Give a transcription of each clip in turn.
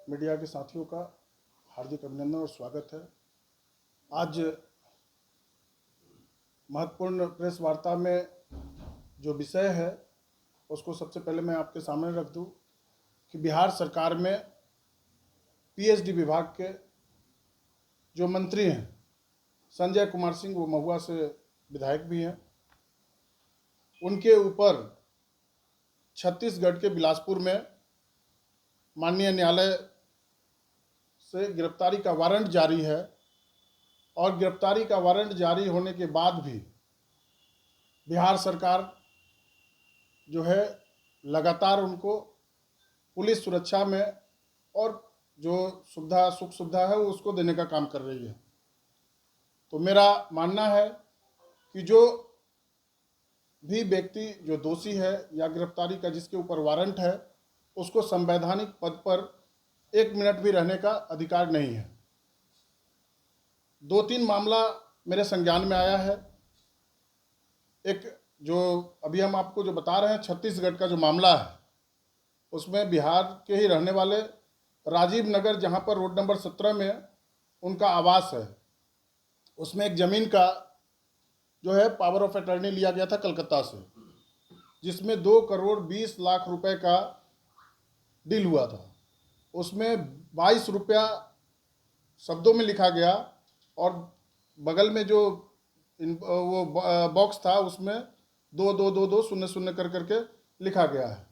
Media के साथियों का हार्दिक अभिनंदन और स्वागत है। आज महत्वपूर्ण प्रेस वार्ता में जो विषय है उसको सबसे पहले मैं आपके सामने रख दूं कि बिहार सरकार में पीएचडी विभाग के जो मंत्री हैं संजय कुमार सिंह, वो महुआ से विधायक भी हैं, उनके ऊपर छत्तीसगढ़ के बिलासपुर में माननीय न्यायालय से गिरफ्तारी का वारंट जारी है और गिरफ्तारी का वारंट जारी होने के बाद भी बिहार सरकार जो है लगातार उनको पुलिस सुरक्षा में और जो सुख सुविधा है वो उसको देने का काम कर रही है। तो मेरा मानना है कि जो भी व्यक्ति जो दोषी है या गिरफ्तारी का जिसके ऊपर वारंट है उसको संवैधानिक पद पर 1 मिनट भी रहने का अधिकार नहीं है। 2-3 मामला मेरे संज्ञान में आया है। एक जो अभी हम आपको जो बता रहे हैं छत्तीसगढ़ का जो मामला है उसमें बिहार के ही रहने वाले राजीव नगर, जहां पर रोड नंबर 17 में उनका आवास है, उसमें एक ज़मीन का जो है पावर ऑफ अटर्नी लिया गया था कलकत्ता से, जिसमें 2 करोड़ 20 लाख रुपए का डील हुआ था। उसमें 22 रुपया शब्दों में लिखा गया और बगल में जो वो बॉक्स था उसमें 2222 कर करके लिखा गया है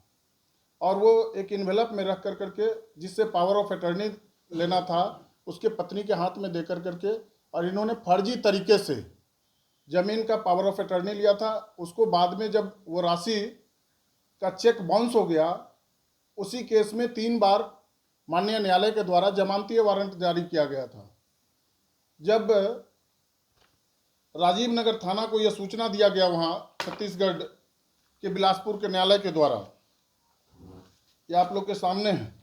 और वो एक इन्वेलप में रख कर करके जिससे पावर ऑफ अटर्नी लेना था उसके पत्नी के हाथ में दे कर करके, और इन्होंने फर्जी तरीके से ज़मीन का पावर ऑफ अटर्नी लिया था। उसको बाद में जब वो राशि का चेक बाउंस हो गया, उसी केस में 3 बार माननीय न्यायालय के द्वारा जमानती वारंट जारी किया गया था। जब राजीव नगर थाना को यह सूचना दिया गया वहाँ छत्तीसगढ़ के बिलासपुर के न्यायालय के द्वारा, यह आप लोग के सामने है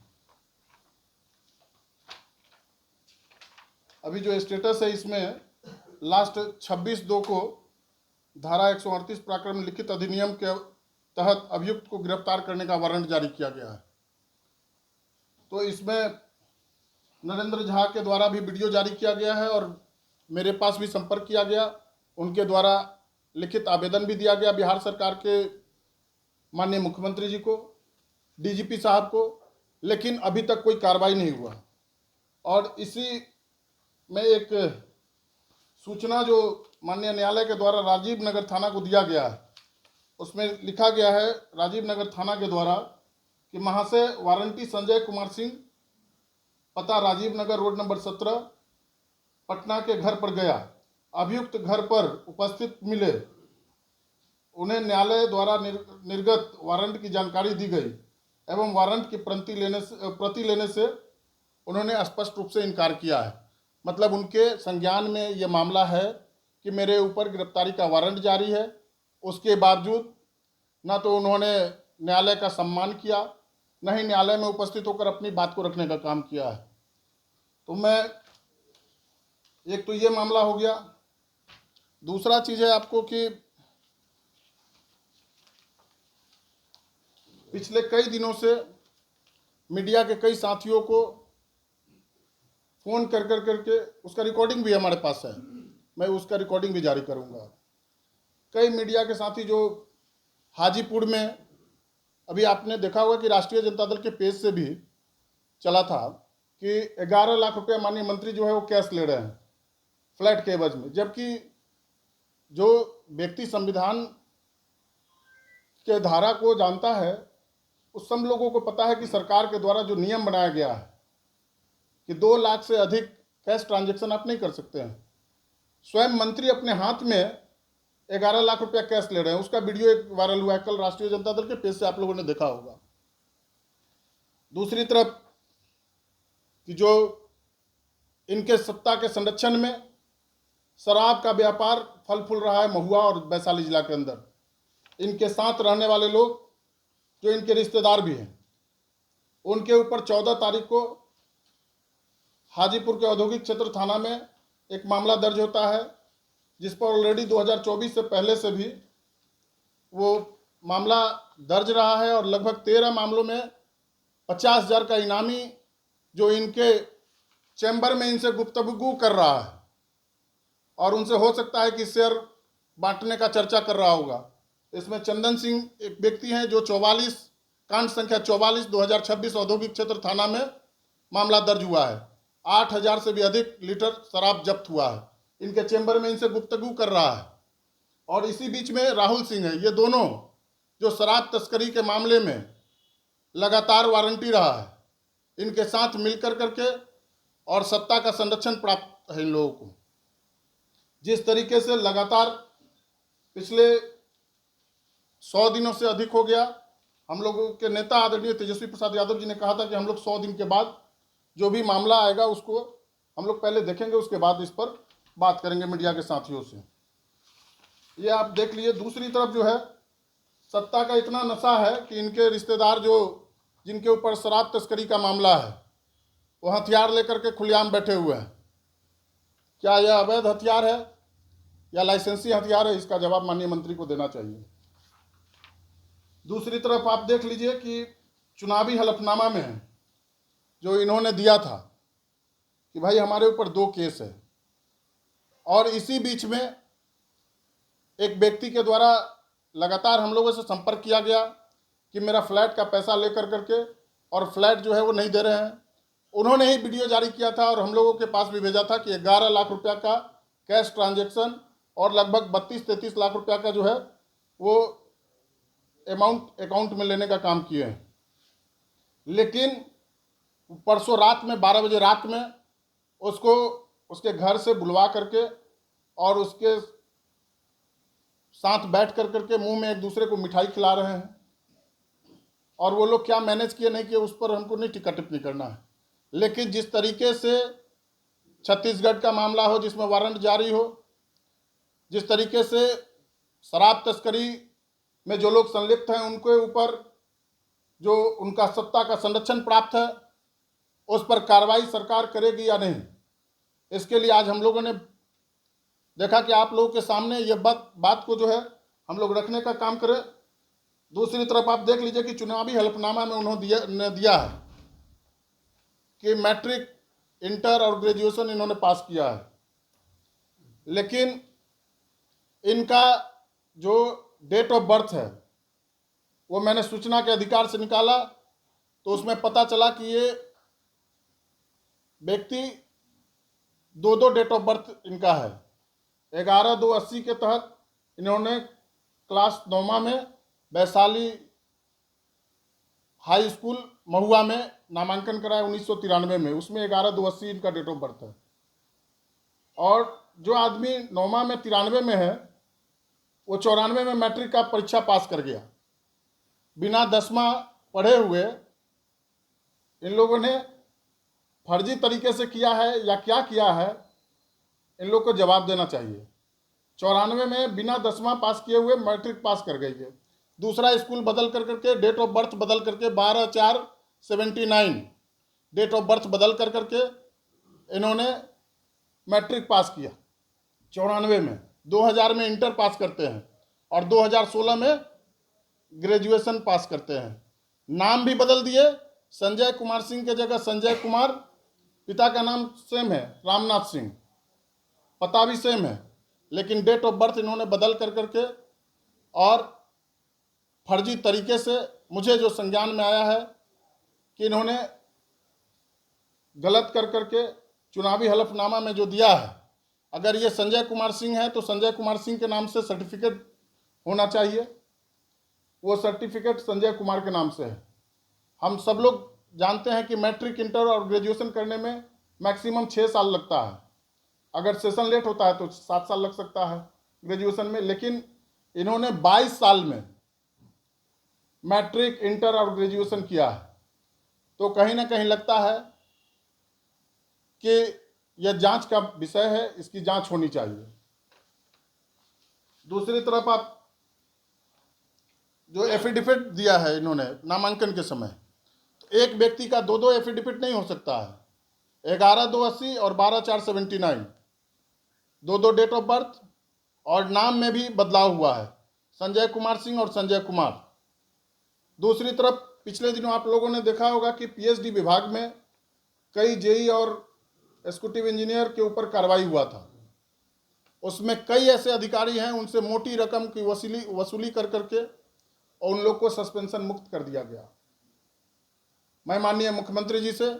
अभी जो स्टेटस है, इसमें लास्ट 26/2 को धारा 138 प्राक्रम लिखित अधिनियम के तहत अभियुक्त को गिरफ्तार करने का वारंट जारी किया गया है। तो इसमें नरेंद्र झा के द्वारा भी वीडियो जारी किया गया है और मेरे पास भी संपर्क किया गया, उनके द्वारा लिखित आवेदन भी दिया गया बिहार सरकार के माननीय मुख्यमंत्री जी को, डीजीपी साहब को, लेकिन अभी तक कोई कार्रवाई नहीं हुआ। और इसी में एक सूचना जो माननीय न्यायालय के द्वारा राजीव नगर थाना को दिया गया है, उसमें लिखा गया है राजीव नगर थाना के द्वारा कि महाशय वारंटी संजय कुमार सिंह, पता राजीव नगर रोड नंबर 17 पटना के घर पर गया। अभियुक्त घर पर उपस्थित मिले, उन्हें न्यायालय द्वारा निर्गत वारंट की जानकारी दी गई एवं वारंट की प्रति लेने से उन्होंने स्पष्ट रूप से इनकार किया है। मतलब उनके संज्ञान में ये मामला है कि मेरे ऊपर गिरफ्तारी का वारंट जारी है, उसके बावजूद ना तो उन्होंने न्यायालय का सम्मान किया, न ही न्यायालय में उपस्थित होकर अपनी बात को रखने का काम किया है। तो मैं एक तो ये मामला हो गया। दूसरा चीज़ है आपको कि पिछले कई दिनों से मीडिया के कई साथियों को फ़ोन कर करके, उसका रिकॉर्डिंग भी हमारे पास है, मैं उसका रिकॉर्डिंग भी जारी करूंगा। कई मीडिया के साथी जो हाजीपुर में, अभी आपने देखा होगा कि राष्ट्रीय जनता दल के पेज से भी चला था कि 11 लाख रुपया माननीय मंत्री जो है वो कैश ले रहे हैं फ्लैट के एवज में, जबकि जो व्यक्ति संविधान के धारा को जानता है उस सब लोगों को पता है कि सरकार के द्वारा जो नियम बनाया गया है कि 2 लाख से अधिक कैश ट्रांजैक्शन आप नहीं कर सकते हैं। स्वयं मंत्री अपने हाथ में 11 लाख रुपया कैश ले रहे हैं, उसका वीडियो एक वायरल हुआ है कल राष्ट्रीय जनता दल के पेज से, आप लोगों ने देखा होगा। दूसरी तरफ कि जो इनके सत्ता के संरक्षण में शराब का व्यापार फल फूल रहा है महुआ और वैशाली जिला के अंदर, इनके साथ रहने वाले लोग जो इनके रिश्तेदार भी हैं, उनके ऊपर 14 तारीख को हाजीपुर के औद्योगिक क्षेत्र थाना में एक मामला दर्ज होता है, जिस पर ऑलरेडी 2024 से पहले से भी वो मामला दर्ज रहा है और लगभग 13 मामलों में 50,000 का इनामी जो इनके चैम्बर में इनसे गुफ्तगू कर रहा है और उनसे हो सकता है कि शेयर बांटने का चर्चा कर रहा होगा। इसमें चंदन सिंह एक व्यक्ति हैं जो 44 कांड संख्या 44 2026 औद्योगिक क्षेत्र थाना में मामला दर्ज हुआ है। 8,000 से भी अधिक लीटर शराब जब्त हुआ है। इनके चैम्बर में इनसे गुफ्तगू कर रहा है। और इसी बीच में राहुल सिंह है। ये दोनों जो शराब तस्करी के मामले में लगातार वारंटी रहा है, इनके साथ मिलकर करके और सत्ता का संरक्षण प्राप्त है इन लोगों को। जिस तरीके से लगातार पिछले 100 दिनों से अधिक हो गया, हम लोगों के नेता आदरणीय तेजस्वी प्रसाद यादव जी ने कहा था कि हम लोग 100 दिन के बाद जो भी मामला आएगा उसको हम लोग पहले देखेंगे, उसके बाद इस पर बात करेंगे मीडिया के साथियों से। ये आप देख लीजिए। दूसरी तरफ जो है, सत्ता का इतना नशा है कि इनके रिश्तेदार जो जिनके ऊपर शराब तस्करी का मामला है, वो हथियार लेकर के खुलेआम बैठे हुए हैं। क्या यह अवैध हथियार है या लाइसेंसी हथियार है, इसका जवाब माननीय मंत्री को देना चाहिए। दूसरी तरफ आप देख लीजिए कि चुनावी हलफनामा में जो इन्होंने दिया था कि भाई हमारे ऊपर 2 केस है, और इसी बीच में एक व्यक्ति के द्वारा लगातार हम लोगों से संपर्क किया गया कि मेरा फ्लैट का पैसा लेकर करके, और फ्लैट जो है वो नहीं दे रहे हैं। उन्होंने ही वीडियो जारी किया था और हम लोगों के पास भी भेजा था कि 11 लाख रुपया का कैश ट्रांजैक्शन और लगभग 32-33 लाख रुपया का जो है वो अमाउंट अकाउंट में लेने का काम किए हैं। लेकिन परसों रात में 12 बजे रात में उसको उसके घर से बुलवा करके और उसके साथ बैठ कर करके मुंह में एक दूसरे को मिठाई खिला रहे हैं। और वो लोग क्या मैनेज किए नहीं किए उस पर हमको नहीं टिक्का टिप्पणी करना है, लेकिन जिस तरीके से छत्तीसगढ़ का मामला हो जिसमें वारंट जारी हो, जिस तरीके से शराब तस्करी में जो लोग संलिप्त हैं उनके ऊपर जो उनका सत्ता का संरक्षण प्राप्त है, उस पर कार्रवाई सरकार करेगी या नहीं, इसके लिए आज हम लोगों ने देखा कि आप लोगों के सामने ये बात को जो है हम लोग रखने का काम करें। दूसरी तरफ आप देख लीजिए कि चुनावी हलफनामा में उन्होंने दिया है कि मैट्रिक, इंटर और ग्रेजुएशन इन्होंने पास किया है, लेकिन इनका जो डेट ऑफ बर्थ है वो मैंने सूचना के अधिकार से निकाला तो उसमें पता चला कि ये व्यक्ति 2 डेट ऑफ बर्थ इनका है। 11/2/80 के तहत इन्होंने क्लास 9वां में वैशाली हाई स्कूल महुआ में नामांकन कराया 1993 में, उसमें 11/2/80 इनका डेट ऑफ बर्थ है। और जो आदमी 9वां में 93 में है वो 94 में मैट्रिक का परीक्षा पास कर गया। बिना 10वां पढ़े हुए इन लोगों ने फर्जी तरीके से किया है या क्या किया है, इन लोग को जवाब देना चाहिए। 94 में बिना 10वां पास किए हुए मैट्रिक पास कर गए। दूसरा स्कूल बदल कर करके डेट ऑफ बर्थ बदल करके 12/4/79 डेट ऑफ बर्थ बदल कर करके इन्होंने मैट्रिक पास किया 94 में। 2000 में इंटर पास करते हैं और 2016 में ग्रेजुएशन पास करते हैं। नाम भी बदल दिए, संजय कुमार सिंह के जगह संजय कुमार, पिता का नाम सेम है रामनाथ सिंह, पता भी सेम है, लेकिन डेट ऑफ बर्थ इन्होंने बदल कर करके और फर्जी तरीके से, मुझे जो संज्ञान में आया है कि इन्होंने गलत कर करके चुनावी हलफनामा में जो दिया है, अगर ये संजय कुमार सिंह है तो संजय कुमार सिंह के नाम से सर्टिफिकेट होना चाहिए, वो सर्टिफिकेट संजय कुमार के नाम से है। हम सब लोग जानते हैं कि मैट्रिक, इंटर और ग्रेजुएशन करने में मैक्सिमम 6 साल लगता है, अगर सेशन लेट होता है तो 7 साल लग सकता है ग्रेजुएशन में, लेकिन इन्होंने 22 साल में मैट्रिक, इंटर और ग्रेजुएशन किया है। तो कहीं ना कहीं लगता है कि यह जांच का विषय है, इसकी जांच होनी चाहिए। दूसरी तरफ आप जो एफिडेविट दिया है इन्होंने नामांकन के समय, तो एक व्यक्ति का 2 एफिडेविट नहीं हो सकता है। 11/2/80 और 12/4/79 2 डेट ऑफ बर्थ और नाम में भी बदलाव हुआ है, संजय कुमार सिंह और संजय कुमार। दूसरी तरफ पिछले दिनों आप लोगों ने देखा होगा कि पीएचडी विभाग में कई जेई और एग्जीक्यूटिव इंजीनियर के ऊपर कार्रवाई हुआ था। उसमें कई ऐसे अधिकारी हैं, उनसे मोटी रकम की वसूली कर करके और उन लोग को सस्पेंशन मुक्त कर दिया गया। मैं माननीय मुख्यमंत्री जी से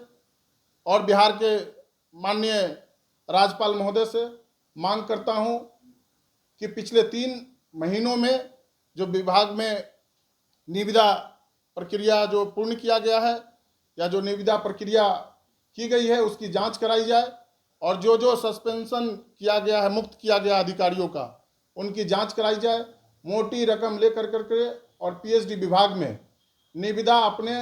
और बिहार के माननीय राज्यपाल महोदय से मांग करता हूं कि पिछले 3 महीनों में जो विभाग में निविदा प्रक्रिया जो पूर्ण किया गया है या जो निविदा प्रक्रिया की गई है उसकी जांच कराई जाए और जो जो सस्पेंशन किया गया है, मुक्त किया गया अधिकारियों का, उनकी जांच कराई जाए। मोटी रकम लेकर करके और पीएचडी विभाग में निविदा अपने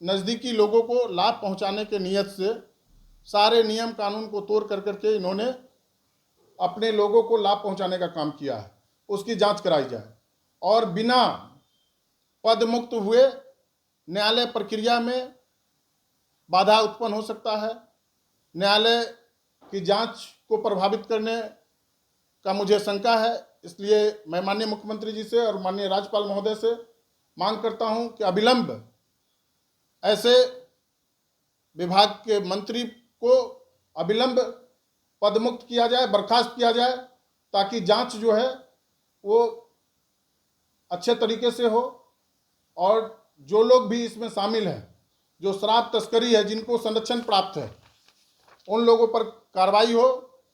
नज़दीकी लोगों को लाभ पहुंचाने के नियत से सारे नियम कानून को तोड़ कर करके इन्होंने अपने लोगों को लाभ पहुंचाने का काम किया है, उसकी जांच कराई जाए। और बिना पद मुक्त हुए न्यायालय प्रक्रिया में बाधा उत्पन्न हो सकता है। न्यायालय की जांच को प्रभावित करने का मुझे शंका है। इसलिए मैं माननीय मुख्यमंत्री जी से और माननीय राज्यपाल महोदय से मांग करता हूं कि अविलंब ऐसे विभाग के मंत्री को अविलंब पदमुक्त किया जाए, बर्खास्त किया जाए, ताकि जांच जो है वो अच्छे तरीके से हो और जो लोग भी इसमें शामिल हैं, जो शराब तस्करी है, जिनको संरक्षण प्राप्त है, उन लोगों पर कार्रवाई हो।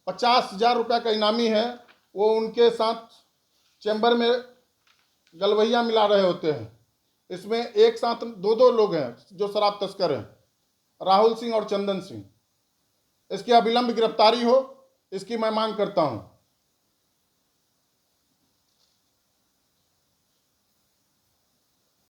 50,000 रुपये का इनामी है, वो उनके साथ चैम्बर में गलवैया मिला रहे होते हैं। इसमें एक साथ 2 लोग हैं जो शराब तस्कर हैं, राहुल सिंह और चंदन सिंह। इसकी अविलंब गिरफ्तारी हो, इसकी मैं मांग करता हूं।